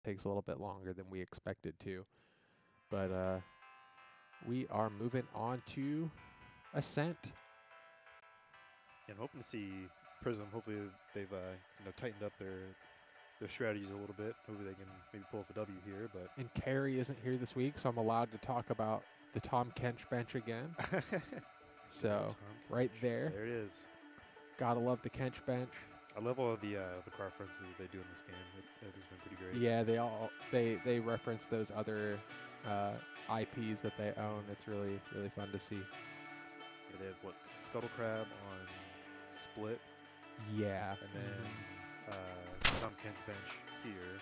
takes a little bit longer than we expected to. But we are moving on to Ascent. And I'm hoping to see Prism. Hopefully they've tightened up their strategies a little bit. Hopefully they can maybe pull off a W here. But And Carey isn't here this week, so I'm allowed to talk about the Tom Kench bench again. So right there. There it is. Gotta love the Kench bench. I love all of the car references that they do in this game. It's been pretty great. Yeah, they reference those other IPs that they own. It's really fun to see. Yeah, they have what, Scuttle Crab on Split, Yeah. and then Tom Kench bench here.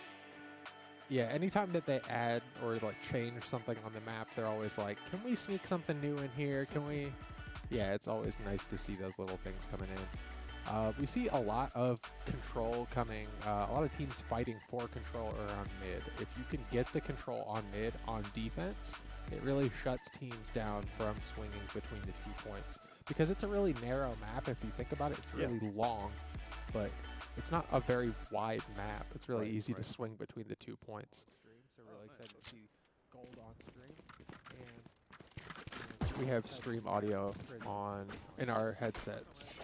Yeah, anytime that they add or like change something on the map, they're always like, "Can we sneak something new in here? Can we?" Yeah, it's always nice to see those little things coming in. We see a lot of control coming, a lot of teams fighting for control around mid. If you can get the control on mid on defense, it really shuts teams down from swinging between the 2 points. Because it's a really narrow map, if you think about it, it's really long, but it's not a very wide map. It's really easy to swing between the 2 points. So really excited to see Gold on stream. And we have stream audio on in our headsets.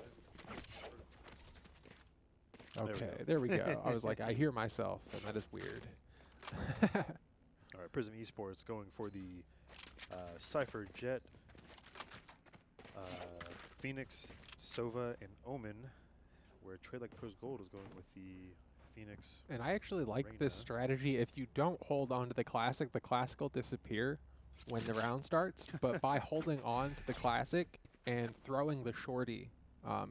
Okay, there we go. I was like, I hear myself, and that is weird. All right, Prism Esports going for the Cypher, Jet, Phoenix, Sova, and Omen, where TradeLikePros Gold is going with the Phoenix. And I actually like Reyna. this strategy. If you don't hold on to the classic will disappear when the round starts. But by holding on to the classic and throwing the shorty,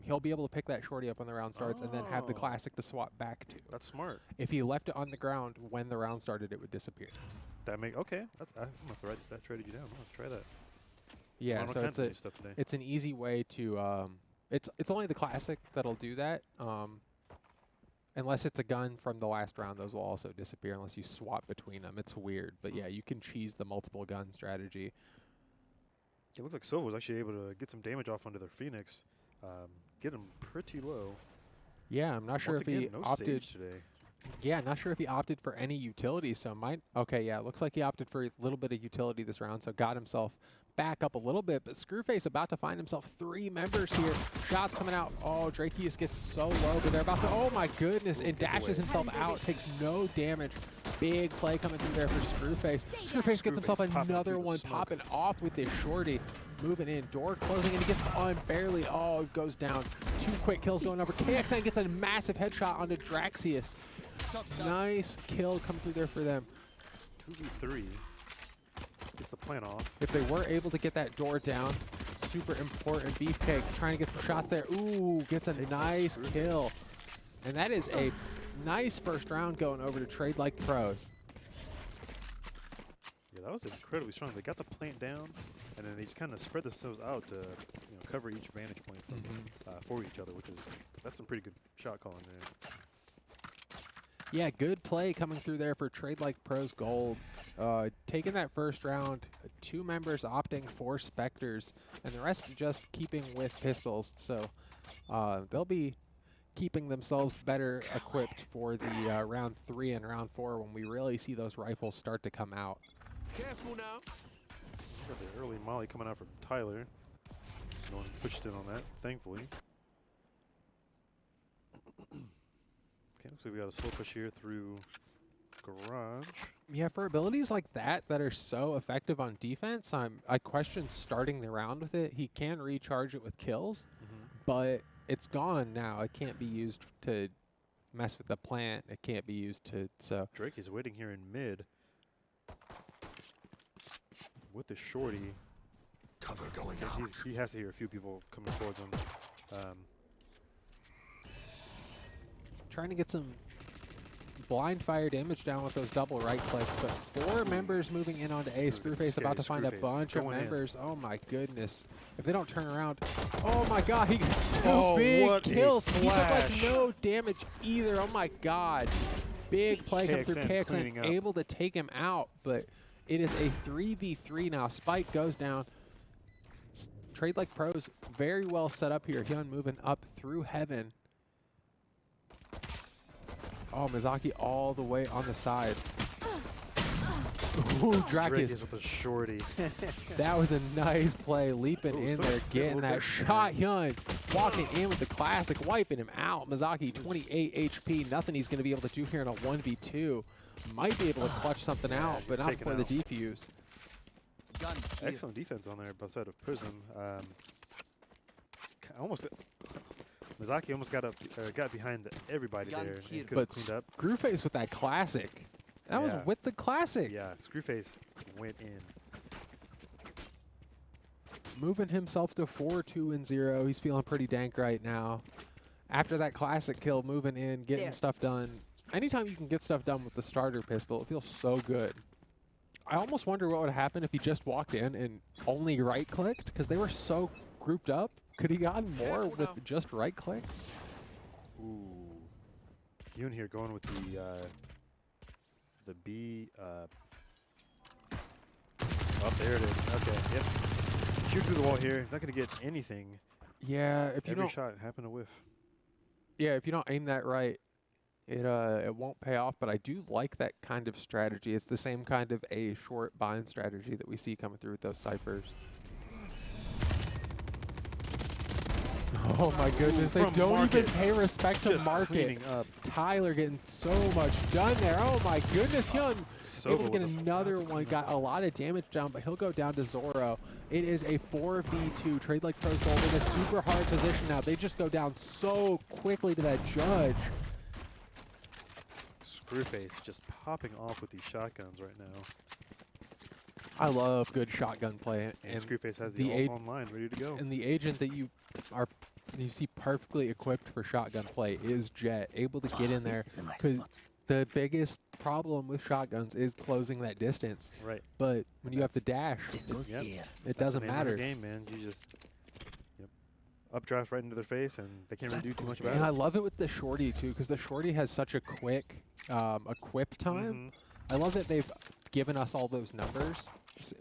he'll be able to pick that shorty up when the round starts and then have the classic to swap back to. That's smart. If he left it on the ground when the round started, it would disappear. That make I'm gonna have to write that strategy down. I'm gonna have to try that. Yeah, so it's an easy way to it's only the classic that'll do that. Unless it's a gun from the last round, those will also disappear unless you swap between them. It's weird, but yeah, you can cheese the multiple gun strategy. It looks like Silva was actually able to get some damage off onto their Phoenix, get him pretty low. Yeah, I'm not sure if he opted today. Yeah, not sure if he opted for any utility, so okay, yeah, it looks like he opted for a little bit of utility this round, so got himself back up a little bit, but Screwface about to find himself 3 members here. Shots coming out. Oh, Drakeus gets so low, but they're about to, oh my goodness, and dashes himself out, takes no damage. Big play coming through there for Screwface. Screwface gets himself another one, popping off with this shorty. Moving in, door closing, and he gets on barely. Oh, it goes down. 2 quick kills going over. KXN gets a massive headshot onto Draxius. Nice kill come through there for them. 2v3. Gets the plan off. If they were able to get that door down, super important. Beefcake trying to get some shots there. Ooh, gets a nice kill. And that is a nice first round going over to TradeLikePros. Yeah, that was incredibly strong. They got the plant down, and then they just kind of spread themselves out to cover each vantage point from, for each other, that's some pretty good shot calling there. Yeah, good play coming through there for TradeLikePros Gold. Taking that first round, 2 members opting for Spectres, and the rest just keeping with pistols. So they'll be keeping themselves better equipped for the round 3 and round 4 when we really see those rifles start to come out. Careful now. Got the early molly coming out from Tyler. No one pushed in on that, thankfully. Okay, looks like we got a slow push here through Garage. Yeah, for abilities like that are so effective on defense, I question starting the round with it. He can recharge it with kills, but it's gone now. It can't be used to mess with the plant. It can't be used to, so. Drake is waiting here in mid with the shorty. Cover going out. He has to hear a few people coming towards him. Trying to get some blind fire damage down with those double right clicks, but 4 members moving in onto A. Screwface about to find a bunch of members. Oh my goodness. If they don't turn around, oh my god, he gets 2 big kills. He took like no damage either. Oh my god. Big play come through KXN, able to take him out, but it is a 3v3 now. Spike goes down. TradeLikePros very well set up here. Hyun moving up through heaven. Oh, Mizaki all the way on the side. Ooh, Drakius. with a shorty. That was a nice play, leaping Ooh, in so there, it's a getting little that bit. shot. Hyun walking in with the classic, wiping him out. Mizaki, 28 HP. Nothing he's going to be able to do here in a 1v2. Might be able to clutch something out, but he's not taken before the out. defuse. Excellent defense on there, both side of Prism. Mizaki almost got behind everybody there. And could have But cleaned up. Screwface with that classic. That was Yeah. with the classic. Yeah, Screwface went in. Moving himself to 4-2-0. He's feeling pretty dank right now. After that classic kill, moving in, getting stuff done. Anytime you can get stuff done with the starter pistol, it feels so good. I almost wonder what would happen if he just walked in and only right-clicked, because they were so grouped up. Could he gotten more with just right-clicks? Ooh. Yoon here going with the B. Oh, there it is. Okay, yep. Shoot through the wall here. He's not going to get anything. Yeah, if you Every don't, shot happened to whiff. yeah, if you don't aim that right, it won't pay off. But I do like that kind of strategy. It's the same kind of a short bind strategy that we see coming through with those ciphers. Oh my goodness, they from don't market. even pay respect to Just market. cleaning up. Tyler getting so much done there. Oh my goodness, Hyun able to get another one. Got a lot of damage down, but he'll go down to Zoro. It is a 4v2. TradeLikePros Gold in a super hard position now. They just go down so quickly to that judge. Screwface just popping off with these shotguns right now. I love good shotgun play. And Screwface has the ult online, ready to go. And the agent that you see perfectly equipped for shotgun play is Jet, able to get in there. Because the biggest problem with shotguns is closing that distance. Right. But when you have the dash, it doesn't matter. Game, man. You just updraft right into their face, and they can't really do too much about it. And I love it with the shorty too, because the shorty has such a quick equip time. I love that they've given us all those numbers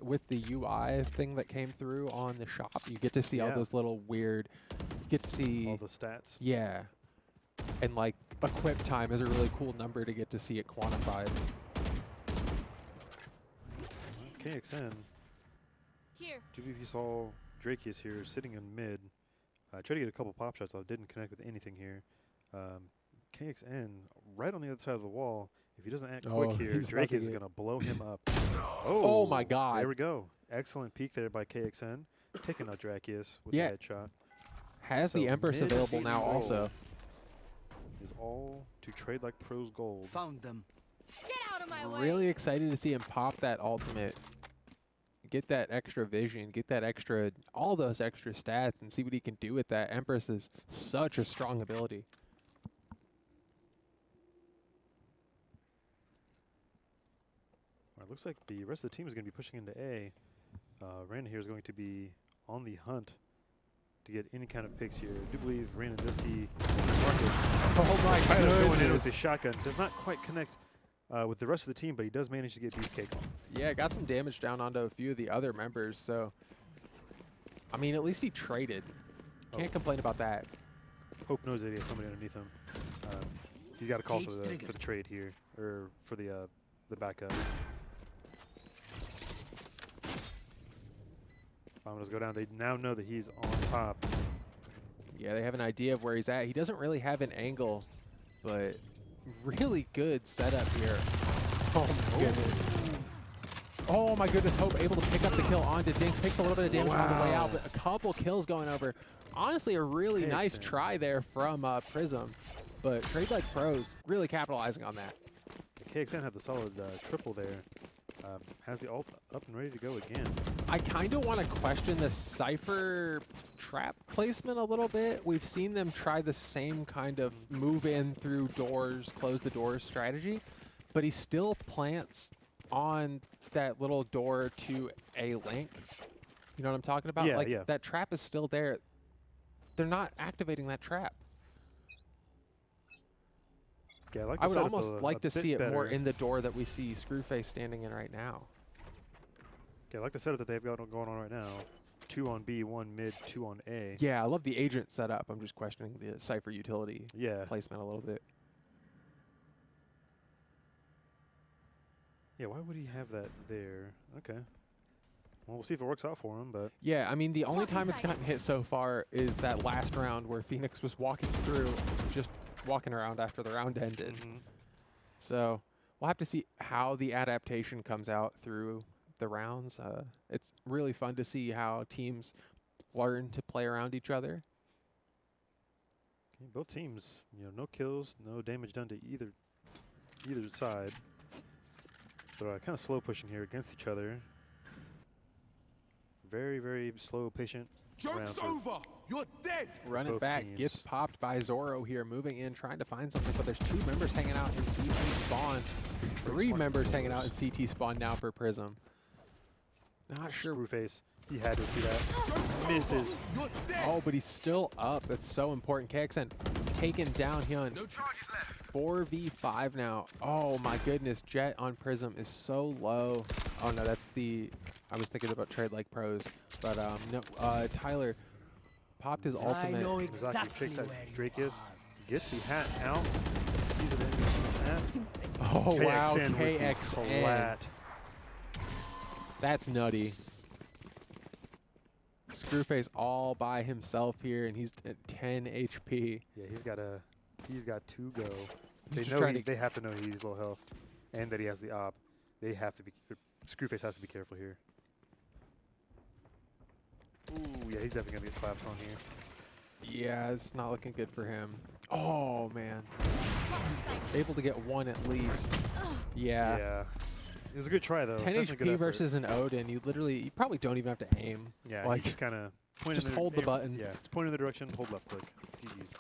with the UI thing that came through on the shop. You get to see all those little weird. You get to see all the stats. Yeah, and like equip time is a really cool number to get to see it quantified. KXN. Here. GBP saw Drakius here sitting in mid. Tried to get a couple pop shots. I didn't connect with anything here. KXN right on the other side of the wall. If he doesn't act quick here, Drake is going to blow him up. Oh my God. There we go. Excellent peek there by KXN. Taking out Drakius with the headshot. Has the Empress available now also. Is all to TradeLikePros Gold. Found them. Get out of my way. Really excited to see him pop that ultimate. Get that extra vision, get that extra, all those extra stats, and see what he can do with that. Empress is such a strong ability. All right, looks like the rest of the team is going to be pushing into A. Rand here is going to be on the hunt to get any kind of picks here. I do believe Rand does see market. Oh my goodness. Going in with his shotgun. Does not quite connect with the rest of the team, but he does manage to get beefcake on. Yeah, got some damage down onto a few of the other members, so I mean, at least he traded. Can't complain about that. Hope knows that he has somebody underneath him. He's got a call for the trade here, or for the backup. Bombers go down. They now know that he's on top. Yeah, they have an idea of where he's at. He doesn't really have an angle, but really good setup here. Oh my goodness. Oh my goodness, Hope able to pick up the kill onto Dinks. Takes a little bit of damage on the way out, but a couple kills going over. Honestly, a really nice try there from Prism, but TradeLikePros really capitalizing on that. KXN had the solid triple there. Has the ult up and ready to go again. I kind of want to question the Cypher trap placement a little bit. We've seen them try the same kind of move in through doors, close the doors strategy, but he still plants on that little door to a link. You know what I'm talking about? Yeah, like that trap is still there. They're not activating that trap. Yeah, I would almost like to see it more in the door that we see Screwface standing in right now. Yeah, I like the setup that they've got going on right now. 2 on B, 1 mid, 2 on A. Yeah, I love the agent setup. I'm just questioning the Cypher utility placement a little bit. Yeah, why would he have that there? Okay. Well, we'll see if it works out for him, but Yeah, I mean, the only time it's gotten hit so far is that last round where Phoenix was walking through, just walking around after the round ended. So we'll have to see how the adaptation comes out through the rounds. It's really fun to see how teams learn to play around each other. okay, both teams, no kills, no damage done to either side. They're kind of slow pushing here against each other. Very, very slow, patient round Joke's for over. You're dead. Run it both back, teams. gets popped by Zoro here, moving in, trying to find something, but there's 2 members hanging out in CT spawn. 3 smart members hanging out maneuvers. in CT spawn now for Prism. Not sure. Screwface. He had to see that. Misses. You're dead. Oh, but he's still up. That's so important. KXN taken down Hyun. No charges left. 4v5 now. Oh my goodness, Jet on Prism is so low. Oh no, that's the, I was thinking about TradeLikePros, but no, Tyler popped his ultimate. I know Exactly. exactly Check that where you Drake is. are. Gets the hat out. See the enemy sees that. Oh wow, KXN with the KXN. flat. That's nutty. Screwface all by himself here, and he's at 10 HP. Yeah, he's got 2 go. He's They just know trying to. they have to know he's low health, and that he has the op. They have to be. Screwface has to be careful here. Ooh, yeah, he's definitely gonna get collapsed on here. Yeah, it's not looking good for him. Oh man, able to get 1 at least. Yeah. Yeah. It was a good try though. 10 Definitely good HP effort. versus an Odin, you probably don't even have to aim. Yeah, like, you just kind of point. just hold the button. Yeah, just point in the direction, hold left click. GG's.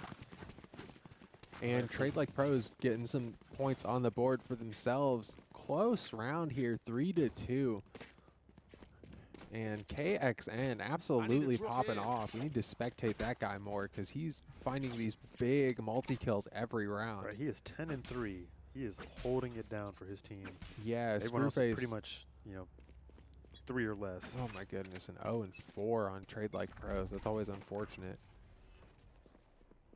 And TradeLikePros getting some points on the board for themselves. Close round here, 3-2. And KXN absolutely drop popping in. off. We need to spectate that guy more because he's finding these big multi-kills every round. Right, he is 10-3. He is holding it down for his team. Yeah, Everyone else is Screwface. pretty much, 3 or less. Oh my goodness, an 0-4 on TradeLikePros. That's always unfortunate.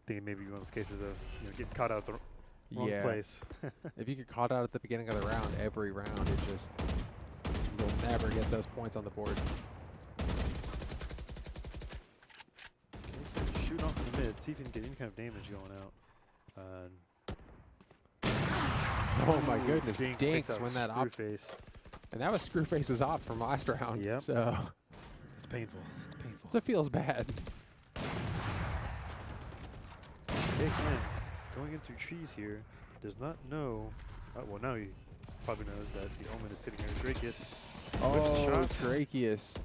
Thinking maybe one of those cases of getting caught out at the wrong Yeah. place. If you get caught out at the beginning of the round, every round, it just, you'll never get those points on the board. Okay, so shoot off in the mid, see if you can get any kind of damage going out. Oh my goodness, Dinks Dinks takes out when that op, Screwface. and that was Screwface's op from last round. Yep. So It's painful. It's painful. it feels bad. KXN going in through trees here. Does not know. Well, now he probably knows that the Omen is sitting here. Drakius Oh, shots. Drakius.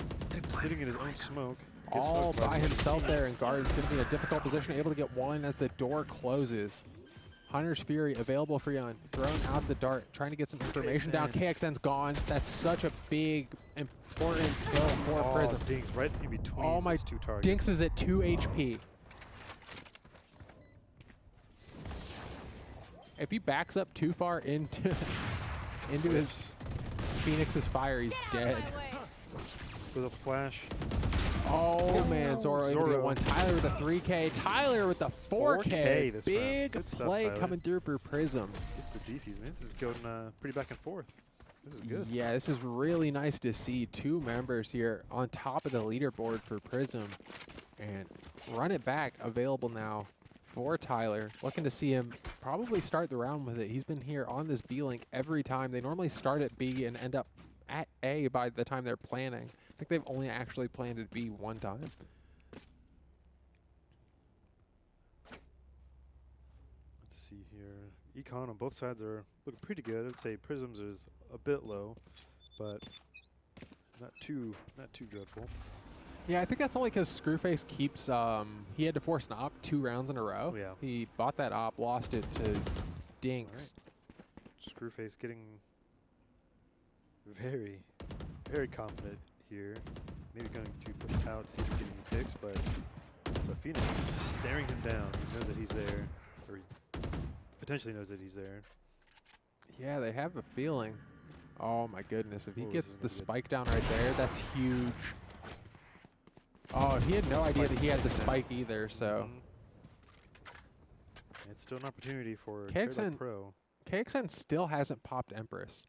sitting in his own smoke. Gets All smoked by the himself team. there, and Guard's going to be in a difficult position, able to get 1 as the door closes. Hunter's Fury available for Yun, thrown out the dart, trying to get some information down. KXN's gone. That's such a big, important kill for Oh, Prism. Dinks right in between Oh my, those 2 targets. Dinks is at 2 HP. If he backs up too far into his Phoenix's fire, he's Get out of dead. my way. With a flash. Oh man, Zoro able to get Zoro. 1. Tyler with a 3K. Tyler with the 4K. 4K this round. Big Good stuff, play Tyler. coming through for Prism. Gets the defuse, man. This is going pretty back and forth. This is good. Yeah, this is really nice to see 2 members here on top of the leaderboard for Prism. And run it back available now for Tyler. Looking to see him probably start the round with it. He's been here on this B link every time. They normally start at B and end up at A by the time they're planning. I think they've only actually planned at B 1 time. Let's see here. Econ on both sides are looking pretty good. I'd say Prism's is a bit low, but not too dreadful. Yeah, I think that's only because Screwface keeps, he had to force an op 2 rounds in a row. Oh, yeah. He bought that op, lost it to Dinks. Screwface getting very, very confident here. Maybe going to push out, see if he can get any picks, but Phoenix is staring him down. He knows that he's there, or he potentially knows that he's there. Yeah, they have a feeling. Oh my goodness, if he What was gets it the gonna get? spike down right there, that's huge. Oh, he had no idea that he had the spike either, so. It's still an opportunity for KXN TradeLikePro. KXN still hasn't popped Empress.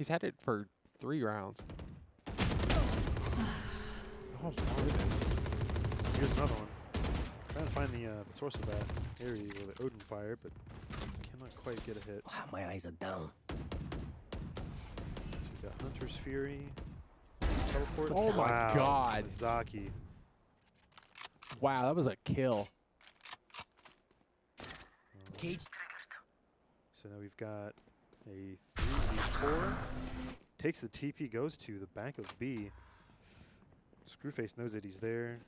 He's had it for 3 rounds. Oh, goodness. Here's another one. Trying to find the source of that area where the Odin fired, but cannot quite get a hit. Wow, my eyes are down. So we got Hunter's Fury. Teleport. Oh my Wow, God. Zaki. Wow, that was a kill. Cage So now we've got a 3v4. Takes the TP, goes to the back of B. Screwface knows that he's there.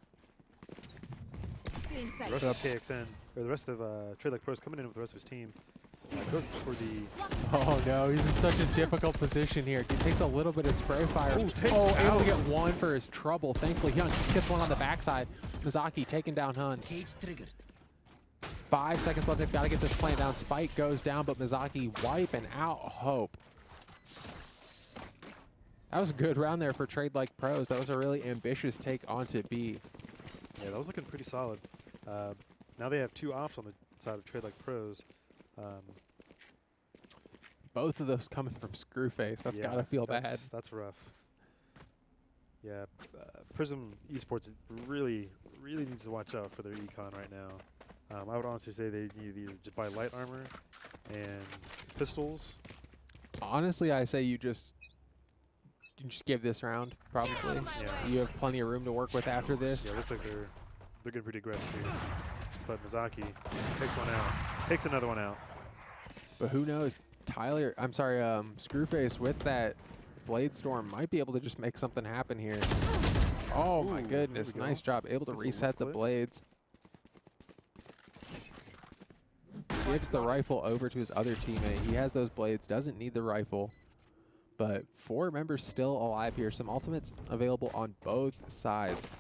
The rest of KXN, or the rest of TradeLikePros coming in with the rest of his team. Goes for the... Oh no, he's in such a difficult position here. He takes a little bit of spray fire. Ooh, takes able out. to get one for his trouble. Thankfully, Hyun gets one on the backside. Mizaki taking down Hun. cage triggered. 5 seconds left. They've got to get this plant down. Spike goes down, but Mizaki wiping out Hope. That was a good round there for TradeLikePros. That was a really ambitious take onto B. Yeah, that was looking pretty solid. Now they have 2 ops on the side of TradeLikePros. Both of those coming from Screwface. That's yeah, got to feel bad. That's rough. Yeah, Prism Esports really needs to watch out for their econ right now. I would honestly say they need to either just buy light armor and pistols. Honestly, I say you just give this round, probably. Yeah. You have plenty of room to work with after this. Yeah, it looks like they're getting pretty aggressive here. But Mizaki takes one out, takes another one out. But who knows? Screwface with that Blade Storm might be able to just make something happen here. Oh my Ooh, goodness, here we nice go. job. Able to Gets the reset the clicks. blades. Gives the rifle over to his other teammate. He has those blades, doesn't need the rifle. But 4 members still alive here. Some ultimates available on both sides.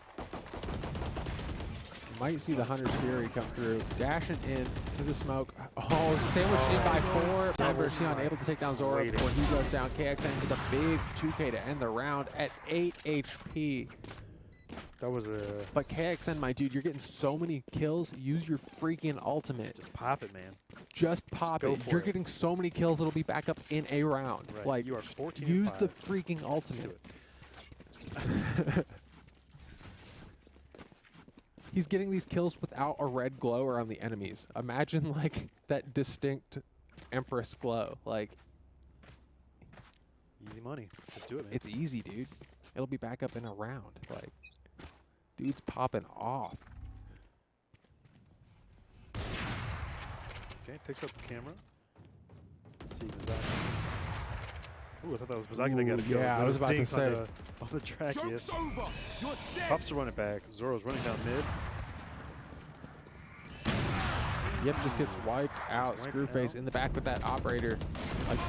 Might see the Hunter's Fury come through. Dashing in to the smoke. Oh, sandwiched in by 4 members. Hyun able to take down Zora Waiting. before he goes down. KXN with a big 2K to end the round at 8 HP. That was a But KXN, my dude, you're getting so many kills. Use your freaking ultimate. pop it, man. Just pop go it. for You're it. getting so many kills, it'll be back up in a round. Right. Like, You are 14 use and the 5. freaking Let's ultimate. do it. He's getting these kills without a red glow around the enemies. Imagine like that distinct Empress glow. Like, Easy money. Let's do it, man. it's easy, dude. It'll be back up in a round. Like, dude's popping off. Okay, takes out the camera. Let's see Mizaki. Ooh, I thought that was Mizaki that got a Ooh, kill. yeah, Then I was it about to Dinks say. on the track, yes. Joke's over. You're dead. Pops to run it back. Zoro's running down mid. Yep, just gets wiped out. wiped Screwface out. in the back with that operator.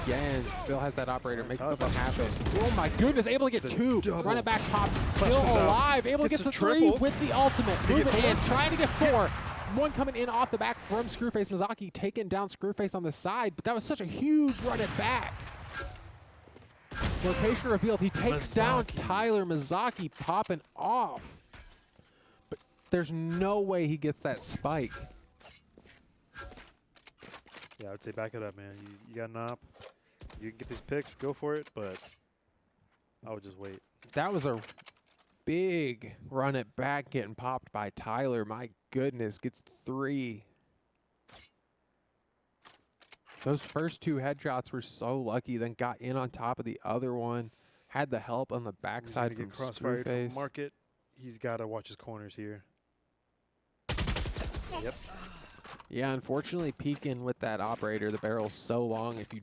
Again, still has that operator. Making Top something up. happen. Oh my goodness, able to get The 2. double. Run it back, popped. Still comes out. alive. Able to get Gets the the 3 triple. with the ultimate. Did he Moving get in, 4? trying to get 4. One coming in off the back from Screwface. Mizaki taking down Screwface on the side, but that was such a huge run it back. Location revealed. He takes down Mizaki. Tyler. Mizaki popping off. But there's no way he gets that spike. Yeah, I would say back it up, man. You got an op. You can get these picks, go for it, but I would just wait. That was a big run it back getting popped by Tyler. My goodness, gets 3. Those first 2 headshots were so lucky, then got in on top of the other one. Had the help on the He's backside gonna from get crossfired from Screwface. market. He's got to watch his corners here. Yep. Yeah, unfortunately, peeking with that operator, the barrel's so long. If you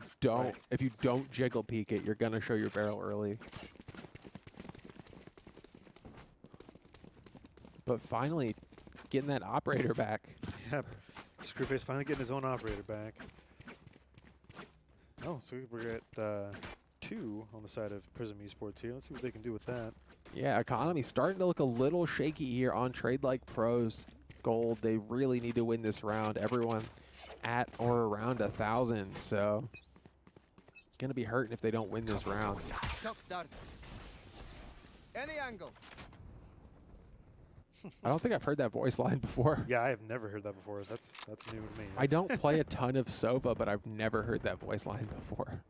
don't jiggle peek it, you're gonna show your barrel early. But finally, getting that operator back. Yep. Screwface finally getting his own operator back. Oh, so we're at 2 on the side of Prism Esports here. Let's see what they can do with that. Yeah, economy starting to look a little shaky here on TradeLikePros Gold. They really need to win this round. Everyone at or around 1,000. So, gonna be hurting if they don't win this round. Shock dart. Any angle. I don't think I've heard that voice line before. Yeah, I have never heard that before. That's new to me. I don't play a ton of Sova, but I've never heard that voice line before.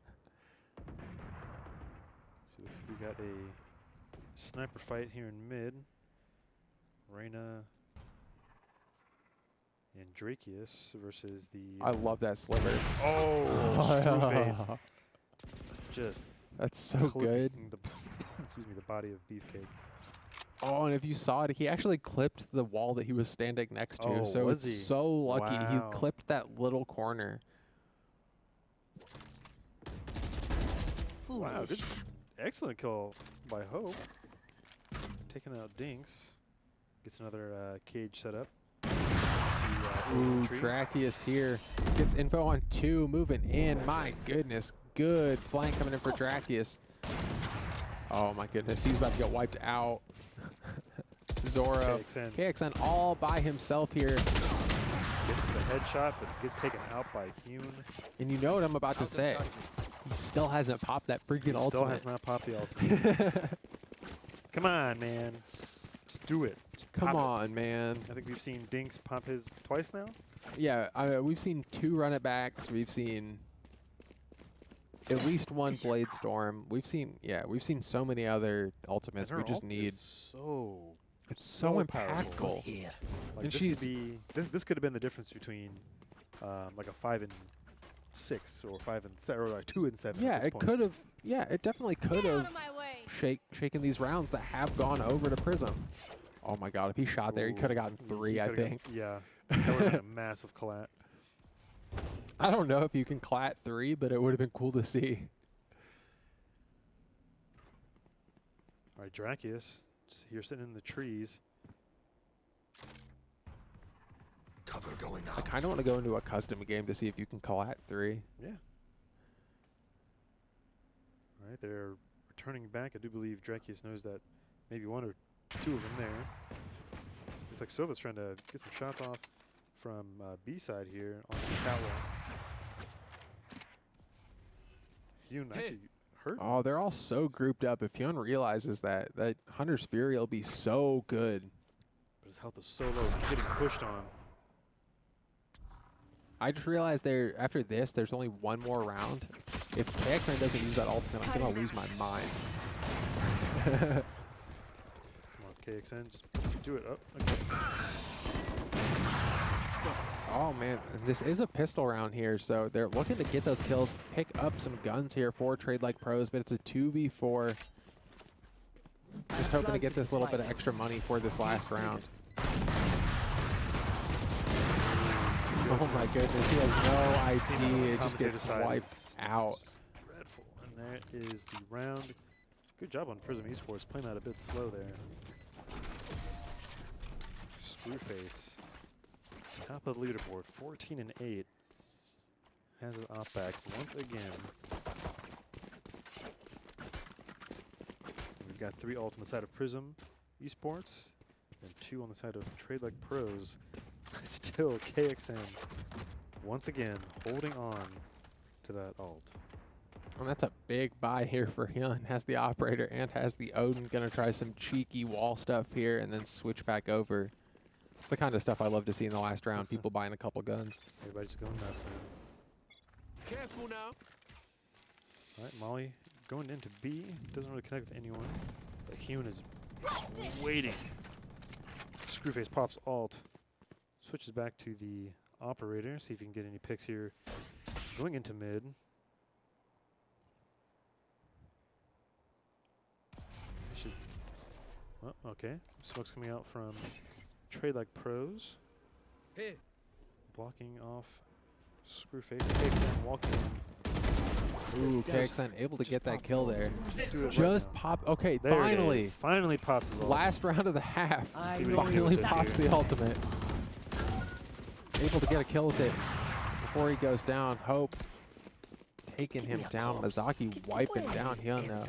We got a sniper fight here in mid. Reyna and Drakius versus the... I love that sliver. Oh, Screwface. Just That's so good. clipping the excuse me, the body of Beefcake. Oh, and if you saw it, he actually clipped the wall that he was standing next to. Oh, So was it's he? so lucky he Wow. clipped that little corner. Wow, good, excellent kill by Hope. Taking out Dinks. Gets another cage set up. Ooh, Drakius here. Gets info on 2, moving in. My goodness, good flank coming in for Drakius. Oh my goodness, he's about to get wiped out. Zoro, KXN all by himself here. Gets the headshot, but gets taken out by Hune. And you know what I'm about to say. He still hasn't popped that freaking ultimate. Still has not popped the ultimate. Come on, man. Just do it. Just Come pop it. on, man. I think we've seen Dinks pop his twice now. Yeah, we've seen 2 run it backs. We've seen at least 1 Blade Storm. We've seen so many other ultimates. And We her just ult need. is so It's so powerful. impactful. Like And this she's- could be this could have been the difference between like a 5 and 6 or 5 and 7 or like 2 and 7. Yeah, at this it point. could have. Yeah, it definitely could Get out have of my way. shaken these rounds that have gone over to Prism. Oh my God! If he shot there, he could have gotten Ooh, 3. he I coulda think. yeah, that would have been a massive collat. I don't know if you can clat 3, but it would have been cool to see. All right, Drakius here sitting in the trees. Cover going I out. kind of want to go into a custom game to see if you can clat 3. Yeah. All right, they're returning back. I do believe Drakius knows that maybe 1 or 2 of them there. Looks like Silva's trying to get some shots off from B side here on the catwalk. Hune actually hurt. Oh, they're all so grouped up. If Hyun realizes that Hunter's Fury will be so good. But his health is so low, he's getting pushed on. I just realized after this, there's only 1 more round. If KXN doesn't use that ultimate, I'm gonna lose my mind. Come on, KXN, just do it. Oh, okay. Oh man, and this is a pistol round here, so they're looking to get those kills, pick up some guns here for TradeLikePros, but it's a 2v4. Just hoping to get this little bit of extra money for this last round. Oh my goodness, he has no idea. It just gets wiped out. Dreadful. And there is the round. Good job on Prism Esports, playing that a bit slow there. Screwface. Top of the leaderboard, 14 and 8. Has his op back once again. We've got 3 ult on the side of Prism Esports, and 2 on the side of TradeLikePros. Still KXN once again holding on to that ult. And that's a big buy here for Hyun. Has the operator and has the Odin. Gonna try some cheeky wall stuff here and then switch back over. It's the kind of stuff I love to see in the last round. People buying a couple guns. Everybody's just going nuts, man. Careful now. All right, Molly going into B. Doesn't really connect with anyone. But Hune is just waiting. Screwface pops ult. Switches back to the operator. See if he can get any picks here. Going into mid. Should. Oh, okay. Smoke's coming out from TradeLikePros. Hey. Blocking off Screwface. KXN walking in. Ooh, KXN able to get that kill there. Do it Just right now. pop. Okay, There it finally. is. Finally pops his ult. Last round of the half. Let's see what he can do Finally with this pops here. the ultimate. Able to get a kill with it before he goes down. Hope taking him down. Mazaki wiping down Hyun though.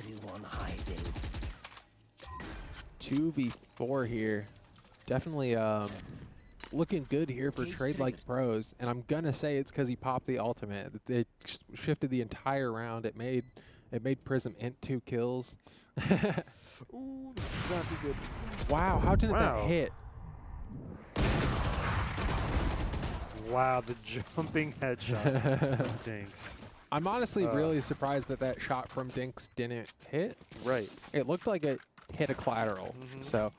2v4 here. Definitely looking good here for TradeLikePros, and I'm gonna say it's because he popped the ultimate. It shifted the entire round. It made Prism int 2 kills. Ooh, this is not be good. Wow, how did that Wow. hit? Wow, the jumping headshot from Dinks. I'm honestly really surprised that that shot from Dinks didn't hit. Right. It looked like it hit a collateral. So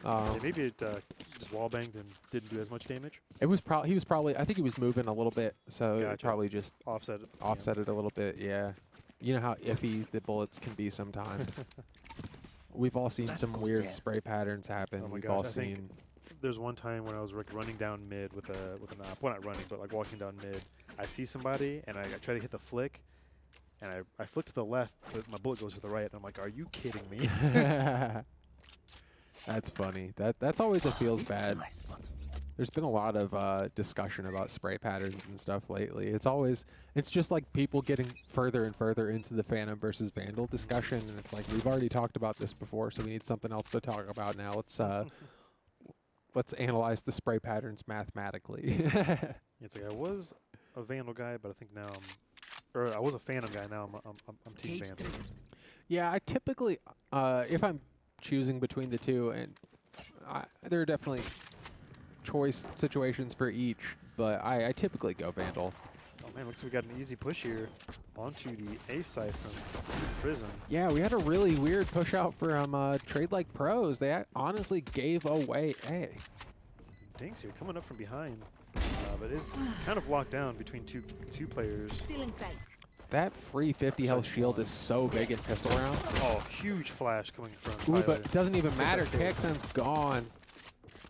Yeah, maybe it just wall banged and didn't do as much damage. it was probably he was probably I think he was moving a little bit, so it Gotcha. probably just Offset it. offset it a little bit. Yeah, you know how iffy the bullets can be sometimes. We've all seen some weird spray patterns happen. Oh my We've gosh, all I think seen. There's one time when I was like running down mid with a map. Well, not running, but like walking down mid. I see somebody and I try to hit the flick, and I flick to the left, but my bullet goes to the right. And I'm like, are you kidding me? That's funny. That's always it feels bad. There's been a lot of discussion about spray patterns and stuff lately. It's just like people getting further and further into the Phantom versus Vandal discussion, and it's like we've already talked about this before, so we need something else to talk about now. Let's analyze the spray patterns mathematically. It's like I was a Vandal guy, but I think now I was a Phantom guy. Now I'm Team Vandal. Yeah, I typically, if I'm choosing between the two, and there are definitely choice situations for each, but I typically go Vandal. Oh man, looks like we got an easy push here onto the A side from Prism. Yeah, we had a really weird push out from TradeLikePros. They honestly gave away A. Dinks here coming up from behind, but is kind of locked down between two players. That free 50 health shield is so big in pistol round. Oh, huge flash coming from Ooh, Tyler. but it doesn't even matter. KXN's gone.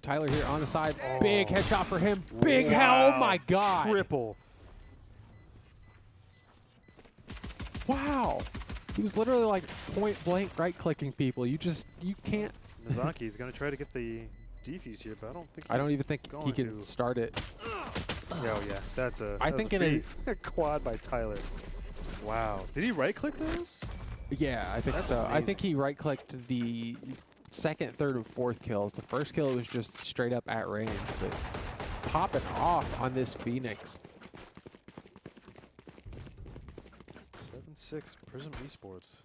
Tyler here on the side. Big headshot for him. Big hell. Oh my god. Triple. Wow. He was literally like point blank right clicking people. You can't. Mizaki is going to try to get the defuse here, but I don't even think he can to. start it. Oh yeah, that's a. I that think was in a free quad by Tyler. Wow. Did he right click those? Yeah, I think That's so. amazing. I think he right clicked the second, third, and fourth kills. The first kill was just straight up at range, but popping off on this Phoenix. 7-6 Prism Esports.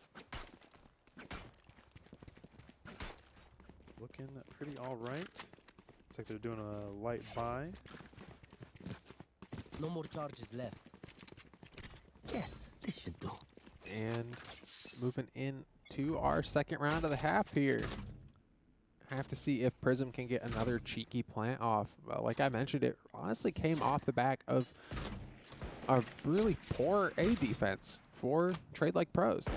Looking pretty all right. Looks like they're doing a light buy. No more charges left. Yes, this should do. And moving into our second round of the half here. Have to see if Prism can get another cheeky plant off. Like I mentioned, it honestly came off the back of a really poor A defense for TradeLikePros.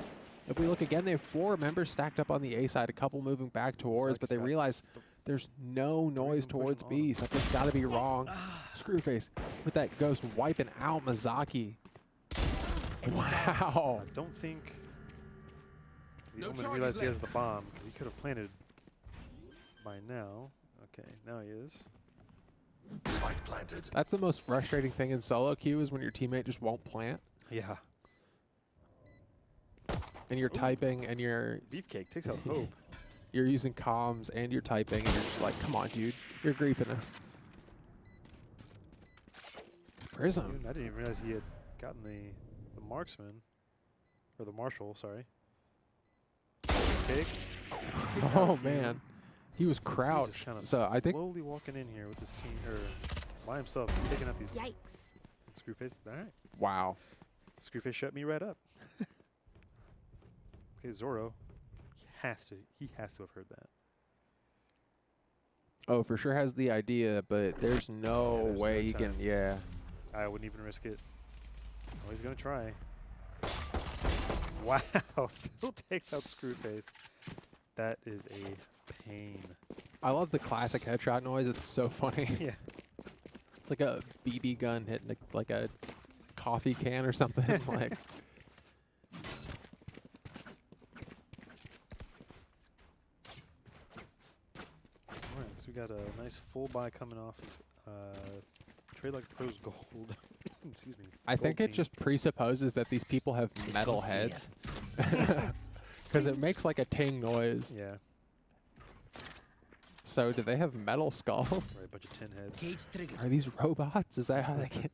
If we look again, they have 4 members stacked up on the A side, a couple moving back towards, but they realize there's no noise towards B. Something's got to be wrong. Screwface with that ghost wiping out Mizaki. Wow. I don't think the No Omen charges realized he has left. the bomb because he could have planted by now. Okay, now he is. Spike planted. That's the most frustrating thing in solo queue is when your teammate just won't plant Yeah. and you're typing and you're Beefcake takes out Hope. you're using comms and you're typing and you're just like, come on, dude, you're griefing us. Prism. Dude, I didn't even realize he had gotten the marksman. Or the marshal, sorry. Big. Oh man, he was crouched. Kind of So I think slowly walking in here with his team, or by himself, just taking out these Yikes. Screwface. All right, wow. Screwface shut me right up. Okay, Zoro, he has to have heard that. Oh, for sure has the idea, but there's no there's way no he time. can. Yeah. I wouldn't even risk it. Oh, he's gonna try. Wow, still takes out Screwface. That is a pain. I love the classic headshot noise. It's so funny. Yeah. It's like a BB gun hitting like a coffee can or something. Like. All right, so we got a nice full buy coming off of TradeLikePros Gold. Excuse me. I Gold think it team. just presupposes that these people have metal heads. Because it makes like a ting noise. Yeah. So do they have metal skulls? Right, a bunch of tin heads. Cage trigger. Are these robots? Is that how they get?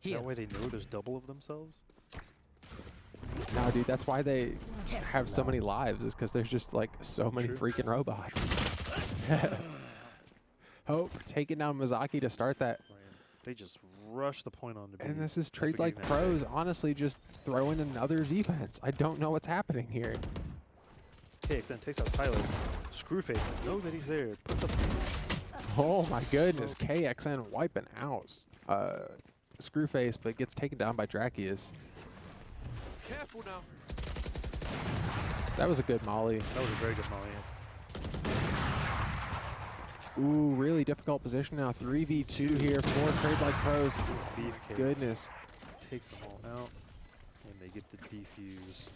Here. That way they know there's double of themselves. No, dude, that's why they have so many lives. Is because there's just like so many True. freaking robots. Hope taking down Mizaki to start that They just rush the point on the B. And this is after getting that TradeLikePros, pick. honestly, just throwing another defense. I don't know what's happening here. KXN takes out Tyler. Screwface knows that he's there. Puts up. Oh my goodness, KXN wiping out Screwface, but gets taken down by Drakius. Careful now. That was a good molly. That was a very good molly. Ooh, really difficult position now. 3v2 here for TradeLikePros. Beefcake Goodness. takes them all out, and they get the defuse.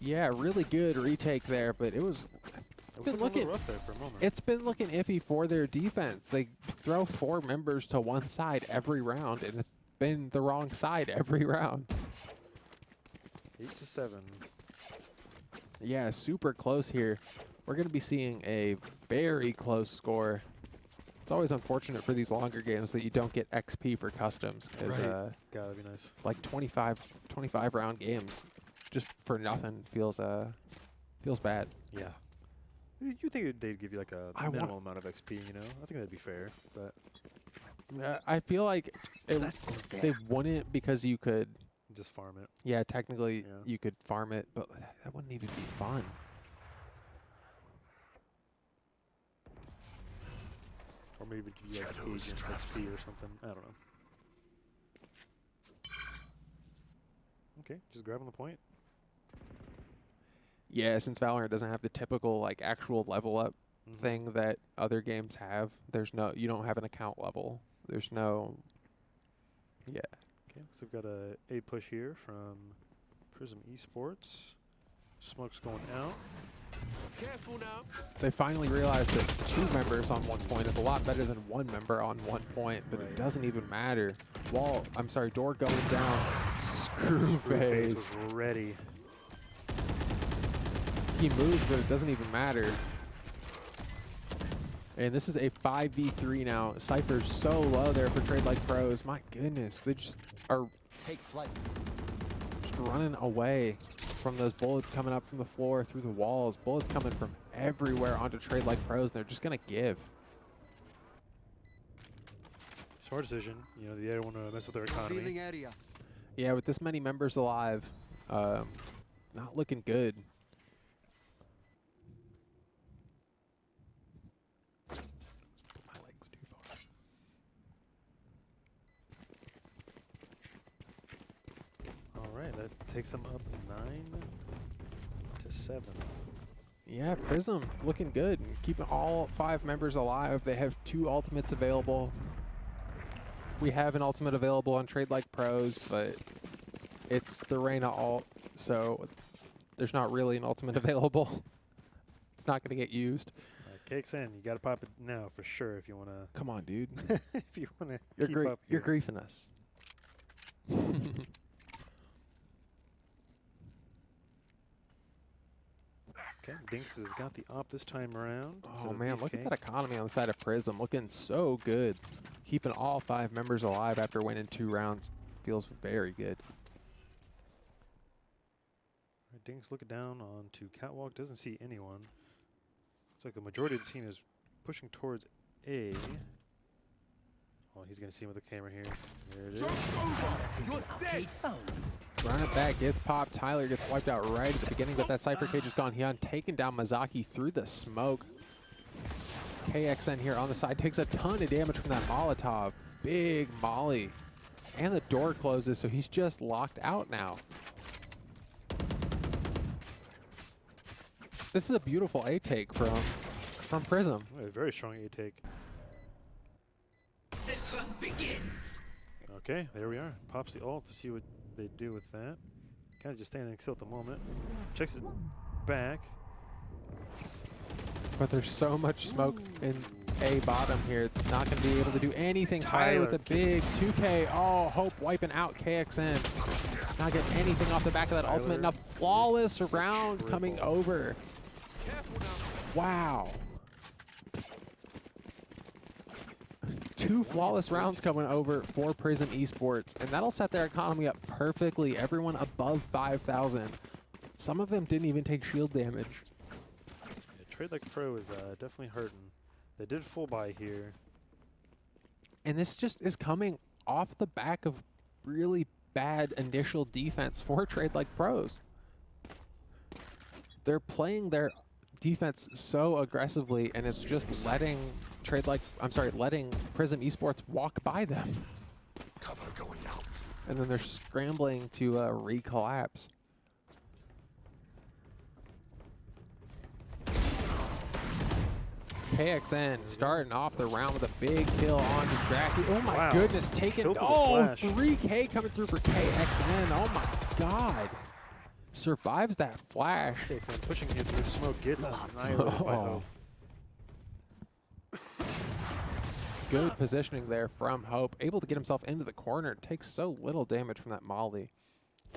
Yeah, really good retake there, but it was It was a little rough there for a moment. it's been looking iffy for their defense. They throw 4 members to one side every round, and it's been the wrong side every round. 8-7. Yeah, super close here. We're going to be seeing a very close score. It's always unfortunate for these longer games that you don't get XP for customs, because Right. Gotta be nice. like 25 round games just for nothing feels bad. Yeah. You think they'd give you like a I minimal amount of XP, you know? I think that'd be fair, but I feel like That goes there. they wouldn't, because you could, just farm it. yeah, technically Yeah. you could farm it, but that wouldn't even be fun. Or maybe give you like Shadows agent traveling. XP or something. I don't know. Okay, just grabbing the point. Yeah, since Valorant doesn't have the typical like actual level up Mhm. thing that other games have, you don't have an account level. There's no, yeah. Okay, so we've got a push here from Prism Esports. Smoke's going out. Careful now. They finally realized that 2 members on 1 point is a lot better than 1 member on 1 point, but Right. it doesn't even matter. Door going down. Screwface Screwface. was ready. He moved, but it doesn't even matter. And this is a 5v3 now. Cypher's so low there for TradeLikePros. My goodness, they just are Take flight. just running away from those bullets coming up from the floor through the walls. Bullets coming from everywhere onto TradeLikePros, and they're just going to give. Smart decision. You know, they don't want to mess with their economy. area. Yeah, with this many members alive, not looking good. My leg's too far. All right, that takes them up 9-7. Yeah, Prism looking good. Keeping all 5 members alive. They have 2 ultimates available. We have an ultimate available on TradeLikePros, but it's the Reyna ult, so there's not really an ultimate available. It's not going to get used. Cakes in. You got to pop it now for sure if you want to. Come on, dude. If you want to You're keep up. you're here. griefing us. Okay, Dinks has got the op this time around. instead Oh of man, look at Beefcake. that economy on the side of Prism, looking so good. Keeping all 5 members alive after winning 2 rounds feels very good. All right, Dinks looking down onto Catwalk. Doesn't see anyone. Looks like the majority of the team is pushing towards A. Oh, he's going to see him with the camera here. There it is. You're dead. Run it back, gets popped. Tyler gets wiped out right at the beginning, but that Cypher Cage is gone. Hyun taking down Mazaki through the smoke. KXN here on the side takes a ton of damage from that Molotov. Big molly. And the door closes, so he's just locked out now. This is a beautiful A-take from Prism. Oh, a very strong A take. The hunt begins. Okay, there we are. Pops the ult to see what they do with that. Kind of just standing still at the moment. Checks it back. But there's so much smoke in A bottom here. Not going to be able to do anything. Tyler with the big 2K. Oh, Hope wiping out KXN. Not getting anything off the back of that Tyler ultimate. And a flawless with the round coming triple. over. Wow. 2 flawless rounds coming over for Prism Esports. And that'll set their economy up perfectly. Everyone above 5,000. Some of them didn't even take shield damage. Yeah, TradeLikePro is definitely hurting. They did full buy here. And this just is coming off the back of really bad initial defense for TradeLikePros. They're playing their defense so aggressively, and it's just letting letting Prism Esports walk by them. Cover going out. And then they're scrambling to recollapse. KXN starting off the round with a big kill on to Jackie. Oh my Wow. goodness, taking, Killed with a oh, flash. 3K coming through for KXN. Oh my God. Survives that flash. KXN pushing here through the smoke, gets annihilated by Oh. Hope. Good positioning there from Hope. Able to get himself into the corner. Takes so little damage from that molly.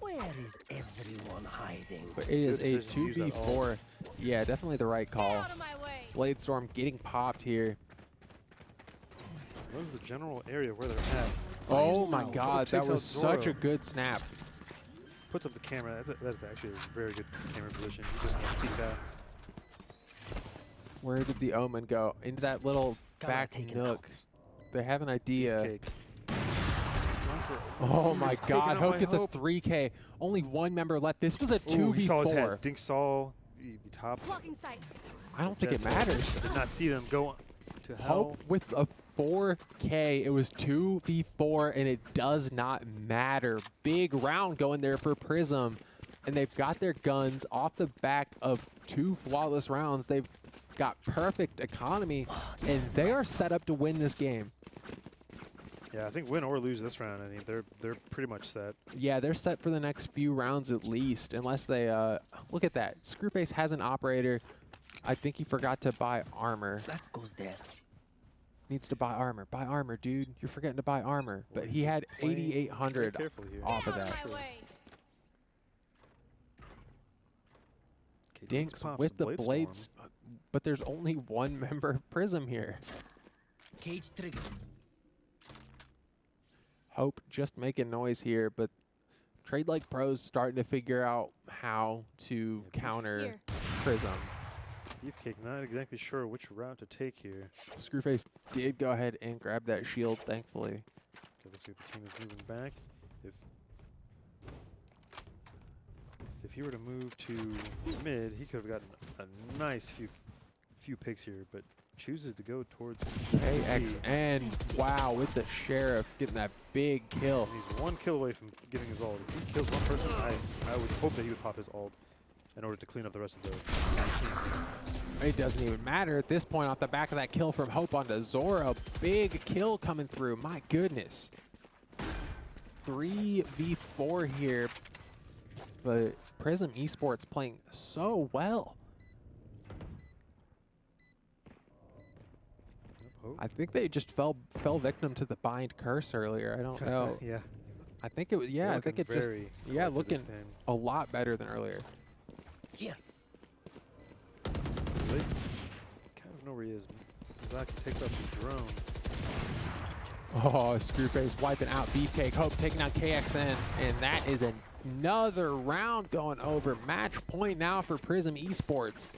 Where is everyone hiding? But it is Good a decision to use that 2v4. Yeah, definitely the right Get call. out of my way. Blade Storm getting popped here. What is the general area where they're at? Oh Fires my now. God, Takes that out was such a Zoro. good snap. Puts up the camera. That's actually a very good camera position. You just can't see that. Where did the Omen go? Into that little Camera back taken nook. out. They have an idea. Cake. Going for it. Oh my It's taken God, out Hope by gets a Hope. 3K. Only one member left. This was a Ooh, he saw his 2v4. head. Dink saw the top. Blocking sight. I don't think it Jets head. matters. Did not see them go to hell. Hope with a 4K. It was 2v4, and it does not matter. Big round going there for Prism, and they've got their guns off the back of 2 flawless rounds. They've got perfect economy, and they are set up to win this game. Yeah, I think win or lose this round. I mean, they're pretty much set. Yeah, they're set for the next few rounds at least, unless they look at that. Screwface has an operator. I think he forgot to buy armor. That goes there. Needs to buy armor. Buy armor, dude. You're forgetting to buy armor. But Well, he he's had playing very 8,800 carefully here. off Get of out that. of my way. Okay, Dinks pops with the Blade blades, Storm. but there's only one member of Prism here. Cage trigger. Hope just making noise here, but TradeLikePros starting to figure out how to counter Here. Prism. Beefcake not exactly sure which route to take here. Screwface did go ahead and grab that shield, thankfully. Okay, looks like the team is moving back. If he were to move to mid, he could have gotten a nice few picks here, but chooses to go towards KXN, wow, with the Sheriff getting that big kill. And he's 1 kill away from getting his ult. If he kills one person, I would hope that he would pop his ult in order to clean up the rest of the team. It doesn't even matter at this point off the back of that kill from Hope onto Zoro. Big kill coming through, my goodness. 3v4 here, but Prism Esports playing so well. Oh. I think they just fell victim to the bind curse earlier. I don't know. Yeah. I think it was, yeah, I think it just, yeah, looking a lot better than earlier. Here. Really? Kind of know where he is. Zaki takes up the drone. Oh, Screwface wiping out Beefcake. Hope taking out KXN, and that is another round going over. Match point now for Prism Esports.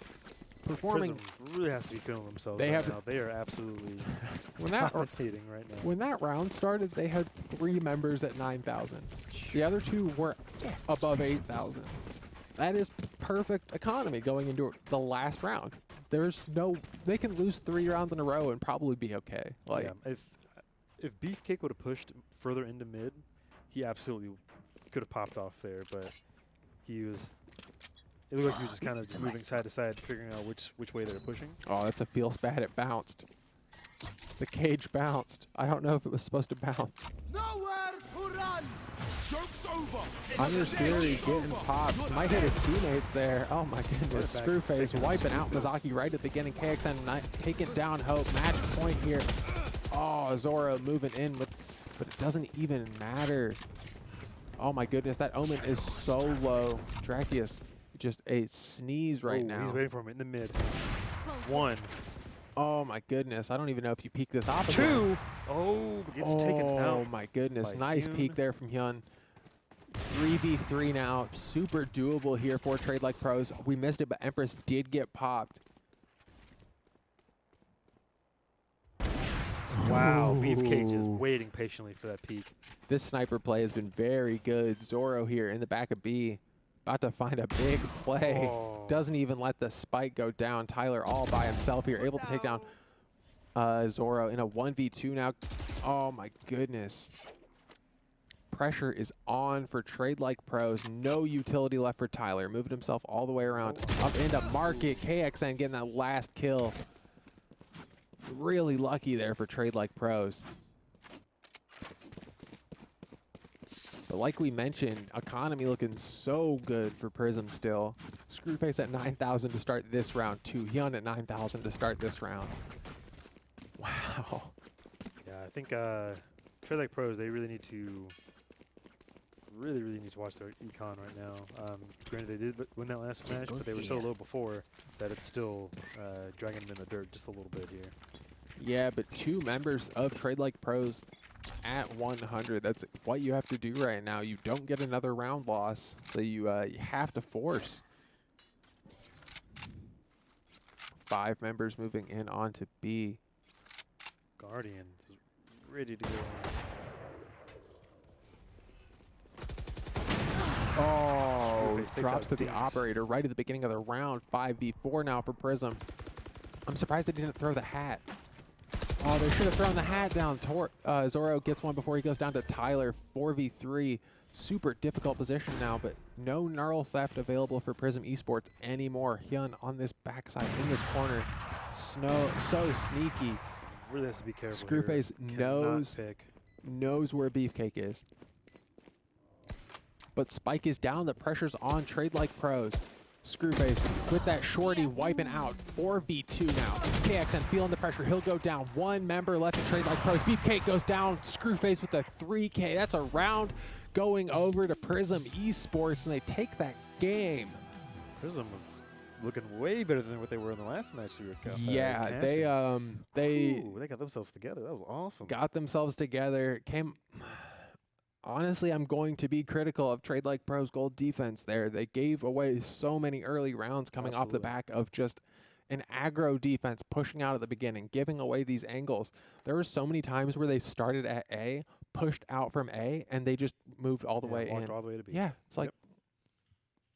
Performing. Prism really has to be feeling themselves They right have- now. They are absolutely When that dominating right now. when that round started, they had 3 members at 9,000. The other 2 were Yes. above 8,000. That is perfect economy going into the last round. There's no, they can lose 3 rounds in a row and probably be okay. Like, Yeah, if Beefcake would have pushed further into mid, he absolutely could have popped off there. But he was. It looked like he was just This kind is of a moving nice side to side, figuring out which way they were pushing. oh, that's a feels bad. It bounced. The cage bounced. I don't know if it was supposed to bounce. Nowhere to run. Joke's over. Under Fury getting popped. Might hit his teammates there. Oh my goodness. back, Screwface taking wiping out Screwface. Mizaki right at the beginning. KXN taking down Hope. Match point here. Oh, Zoro moving in with, but it doesn't even matter. Oh my goodness, that Omen is so low. Drakius, just a sneeze right Oh, now. He's waiting for him in the mid. Close. 1, Oh my goodness, I don't even know if you peek this off. 2. Oh, gets taken Oh out. my goodness, by nice Hyun. peek there from Hyun. 3v3 now, super doable here for TradeLikePros. We missed it, but Empress did get popped. Wow, Ooh. Beefcake just waiting patiently for that peek. This sniper play has been very good. Zorro here in the back of B. About to find a big play. Oh. Doesn't even let the spike go down. Tyler all by himself here, able to take down Zorro in a 1v2 now. Oh my goodness. Pressure is on for TradeLikePros. No utility left for Tyler. Moving himself all the way around up into market. KXN getting that last kill. Really lucky there for TradeLikePros. But like we mentioned, economy looking so good for Prism still. Screwface at 9,000 to start this round. Hyun at 9,000 to start this round. Wow. Yeah, I think TradeLikePros, they really need to watch their econ right now. Granted, they did win that last match, but they were so low before that it's still dragging them in the dirt just a little bit here. Yeah, but 2 members of TradeLikePros at 100. That's what you have to do right now. You don't get another round loss, so you have to force. 5 members moving in onto B. Guardians ready to go. Oh, Screwface takes drops out to the Deuce. operator right at the beginning of the round. 5v4 now for Prism. I'm surprised they didn't throw the hat. Oh, they should have thrown the hat down. Zorro gets one before he goes down to Tyler. 4v3. Super difficult position now, but no Knurl theft available for Prism Esports anymore. Hyun on this backside in this corner. So sneaky. Really has to be careful. Screwface here. knows where Beefcake is. But Spike is down. The pressure's on TradeLikePros. Screwface with that shorty wiping out. 4v2 now. KXN feeling the pressure. He'll go down. 1 member left to TradeLikePros. Beefcake goes down. Screwface with a 3K. That's a round going over to Prism Esports, and they take that game. Prism was looking way better than what they were in the last match. Yeah, casting. they got themselves together. That was awesome. got themselves together. Honestly, I'm going to be critical of TradeLikePros' gold defense there. They gave away so many early rounds coming off the back of just an aggro defense pushing out at the beginning, giving away these angles. There were so many times where they started at A, pushed out from A, and they just moved all the way in. Walked all the way to B. Yeah, it's like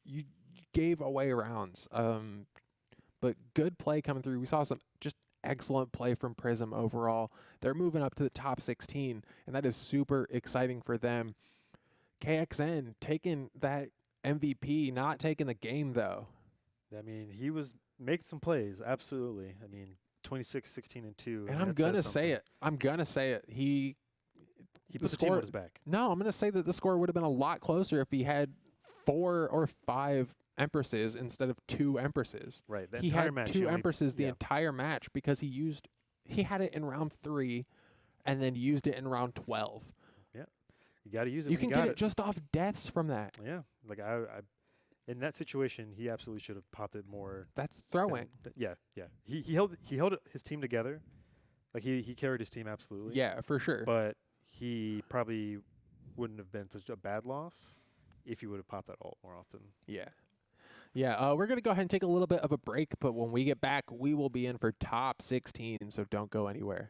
you gave away rounds. But good play coming through. We saw some just excellent play from Prism overall. They're moving up to the top 16, and that is super exciting for them. KXN taking that MVP, not taking the game, though. I mean, he was making some plays, absolutely. I mean, 26, 16, and 2. And I'm going to say it. I'm going to say it. He put the team on his back. No, I'm going to say that the score would have been a lot closer if he had 4 or 5 Empresses instead of 2 Empresses. Right. He had 2 Empresses the entire match because he had it in round 3 and then used it in round 12. Yeah. You got to use it. You can get it just off deaths from that. Yeah. Like I in that situation, he absolutely should have popped it more. That's throwing. Yeah. He held his team together. Like he carried his team absolutely. Yeah, for sure. But he probably wouldn't have been such a bad loss if he would have popped that ult more often. Yeah. Yeah, we're going to go ahead and take a little bit of a break, but when we get back, we will be in for top 16, so don't go anywhere.